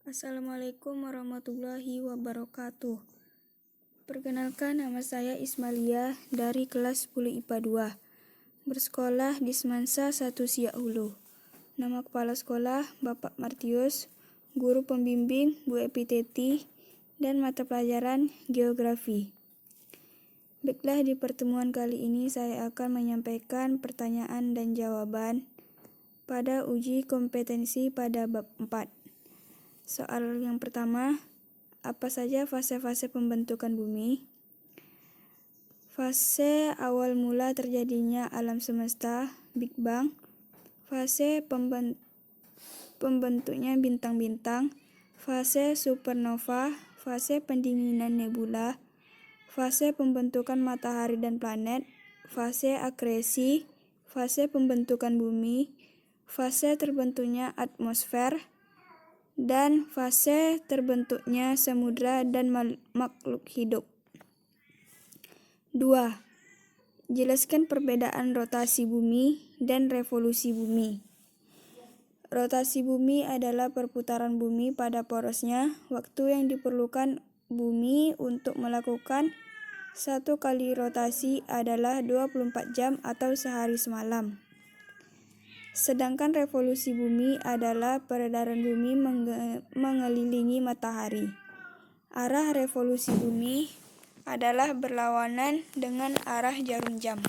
Assalamualaikum warahmatullahi wabarakatuh. Perkenalkan, nama saya Ismalia dari kelas 10 IPA 2. Bersekolah di Semansa 1 Siak Hulu. Nama kepala sekolah Bapak Martius, guru pembimbing Bu Epiteti, dan mata pelajaran geografi. Baiklah, di pertemuan kali ini saya akan menyampaikan pertanyaan dan jawaban pada uji kompetensi pada bab 4. Soal yang pertama, apa saja fase-fase pembentukan bumi? Fase awal mula terjadinya alam semesta, Big Bang. Fase pembentuknya bintang-bintang. Fase supernova. Fase pendinginan nebula. Fase pembentukan matahari dan planet. Fase akresi. Fase pembentukan bumi. Fase terbentuknya atmosfer. Dan fase terbentuknya samudra dan makhluk hidup. 2. Jelaskan perbedaan rotasi bumi dan revolusi bumi. Rotasi bumi adalah perputaran bumi pada porosnya, waktu yang diperlukan bumi untuk melakukan satu kali rotasi adalah 24 jam atau sehari semalam. Sedangkan revolusi bumi adalah peredaran bumi mengelilingi matahari. Arah revolusi bumi adalah berlawanan dengan arah jarum jam.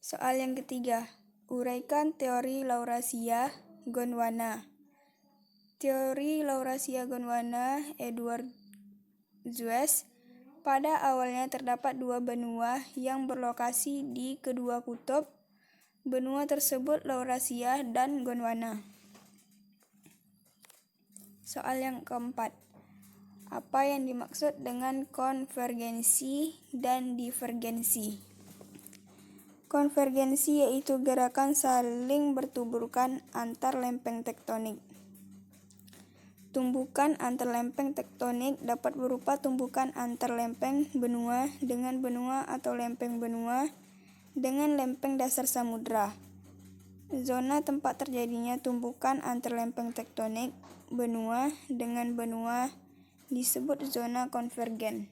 Soal yang ketiga, uraikan teori Laurasia-Gondwana. Teori Laurasia-Gondwana Edward Suess. Pada awalnya terdapat dua benua yang berlokasi di kedua kutub. Benua tersebut Laurasia dan Gondwana. Soal yang keempat, apa yang dimaksud dengan konvergensi dan divergensi? Konvergensi yaitu gerakan saling bertuburkan antar lempeng tektonik. Tumbukan antar lempeng tektonik dapat berupa tumbukan antar lempeng benua dengan benua atau lempeng benua dengan lempeng dasar samudra. Zona tempat terjadinya tumbukan antar lempeng tektonik benua dengan benua disebut zona konvergen.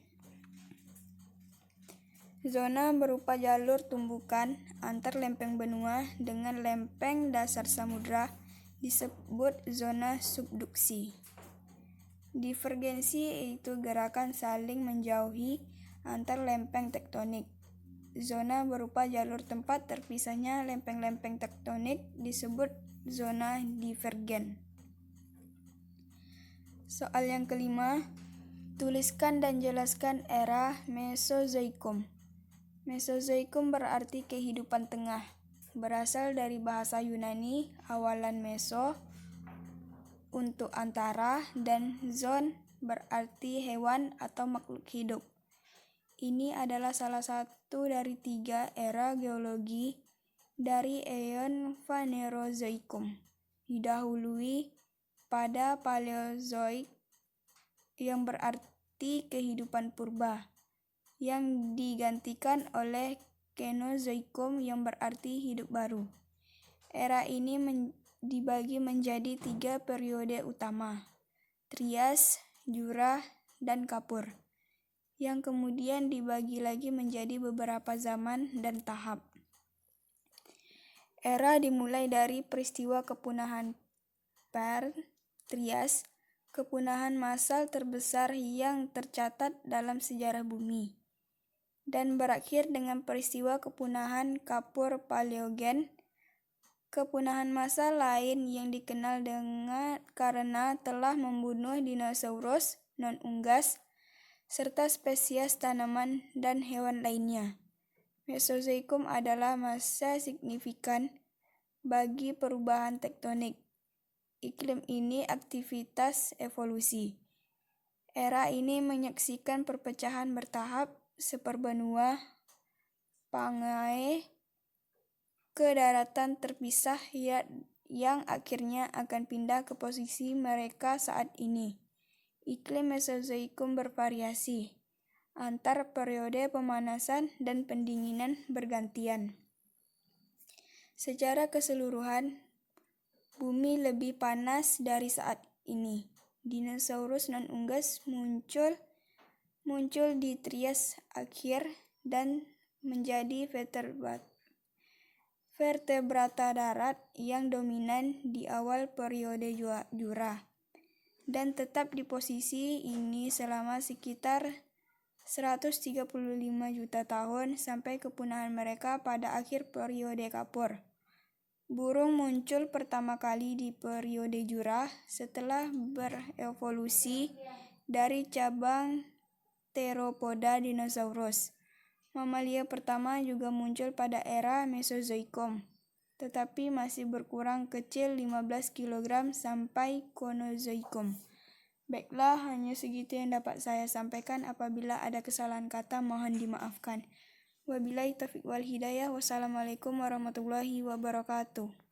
Zona berupa jalur tumbukan antar lempeng benua dengan lempeng dasar samudra disebut zona subduksi. Divergensi yaitu gerakan saling menjauhi antar lempeng tektonik. Zona berupa jalur tempat terpisahnya lempeng-lempeng tektonik disebut zona divergen. Soal yang kelima, tuliskan dan jelaskan era Mesozoikum. Mesozoikum berarti kehidupan tengah. Berasal dari bahasa Yunani awalan meso untuk antara dan zon berarti hewan atau makhluk hidup. Ini adalah salah satu dari 3 era geologi dari eon Phanerozoikum, didahului pada Paleozoik yang berarti kehidupan purba, yang digantikan oleh Kenozoikum yang berarti hidup baru. Era ini dibagi menjadi 3 periode utama, Trias, Jura, dan Kapur, yang kemudian dibagi lagi menjadi beberapa zaman dan tahap. Era dimulai dari peristiwa kepunahan Perm, Trias, kepunahan massal terbesar yang tercatat dalam sejarah bumi, dan berakhir dengan peristiwa kepunahan Kapur Paleogen. Kepunahan massal lain yang dikenal karena telah membunuh dinosaurus non-unggas serta spesies tanaman dan hewan lainnya. Mesozoikum adalah masa signifikan bagi perubahan tektonik iklim ini aktivitas evolusi. Era ini menyaksikan perpecahan bertahap seperbenua Pangaea ke daratan terpisah yang akhirnya akan pindah ke posisi mereka saat ini. Iklim Mesozoikum bervariasi antar periode pemanasan dan pendinginan bergantian. Secara keseluruhan, bumi lebih panas dari saat ini. Dinosaurus non-unggas muncul di Trias akhir dan menjadi vertebrata darat yang dominan di awal periode Jura, dan tetap di posisi ini selama sekitar 135 juta tahun sampai kepunahan mereka pada akhir periode Kapur. Burung muncul pertama kali di periode Jura setelah berevolusi dari cabang Theropoda dinosaurus. Mamalia pertama juga muncul pada era Mesozoikum, tetapi masih berkurang kecil 15 kg sampai Konozoikum. Baiklah, hanya segitu yang dapat saya sampaikan. Apabila ada kesalahan kata, mohon dimaafkan. Wabillahi taufiq wal hidayah. Wassalamualaikum warahmatullahi wabarakatuh.